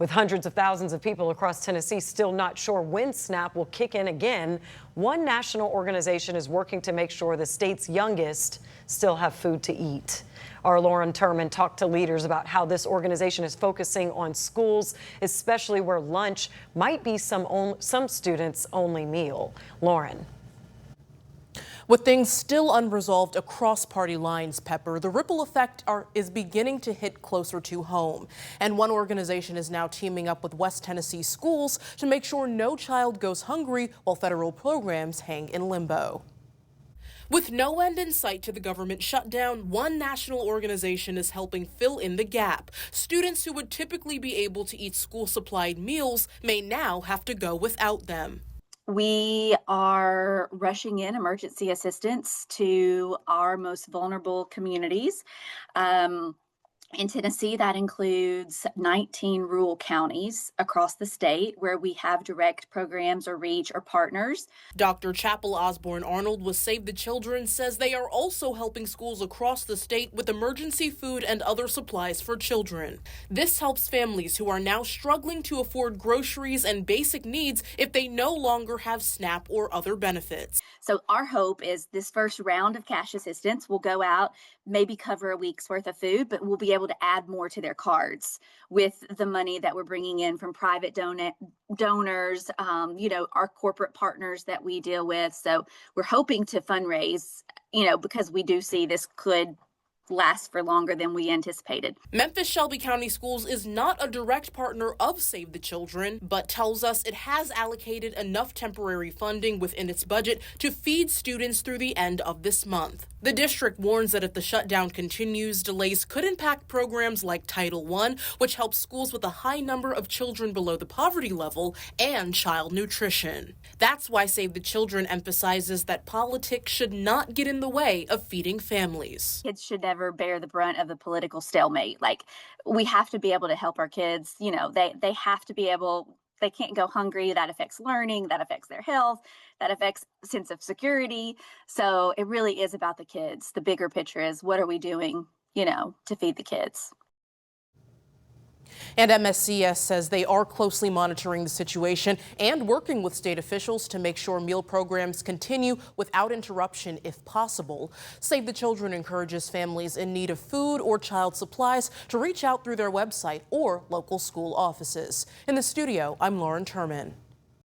With hundreds of thousands of people across Tennessee still not sure when SNAP will kick in again, one national organization is working to make sure the state's youngest still have food to eat. Our Lauren Turman talked to leaders about how this organization is focusing on schools, especially where lunch might be some students' only meal. Lauren. With things still unresolved across party lines, Pepper, the ripple effect is beginning to hit closer to home. And one organization is now teaming up with West Tennessee schools to make sure no child goes hungry while federal programs hang in limbo. With no end in sight to the government shutdown, one national organization is helping fill in the gap. Students who would typically be able to eat school-supplied meals may now have to go without them. We are rushing in emergency assistance to our most vulnerable communities. In Tennessee, that includes 19 rural counties across the state where we have direct programs or reach or partners. Dr. Chapel Osborne Arnold with Save the Children says they are also helping schools across the state with emergency food and other supplies for children. This helps families who are now struggling to afford groceries and basic needs if they no longer have SNAP or other benefits. So our hope is this first round of cash assistance will go out, maybe cover a week's worth of food, but we'll be able to add more to their cards with the money that we're bringing in from private donors, our corporate partners that we deal with. So we're hoping to fundraise, because we do see this could last for longer than we anticipated. Memphis Shelby County Schools is not a direct partner of Save the Children, but tells us it has allocated enough temporary funding within its budget to feed students through the end of this month. The district warns that if the shutdown continues, delays could impact programs like Title I, which helps schools with a high number of children below the poverty level, and child nutrition. That's why Save the Children emphasizes that politics should not get in the way of feeding families. Kids should never bear the brunt of the political stalemate. Like, we have to be able to help our kids. They have to be able. They can't go hungry. That affects learning, that affects their health, that affects sense of security. So it really is about the kids. The bigger picture is, what are we doing, to feed the kids? And MSCS says they are closely monitoring the situation and working with state officials to make sure meal programs continue without interruption if possible. Save the Children encourages families in need of food or child supplies to reach out through their website or local school offices. In the studio, I'm Lauren Turman.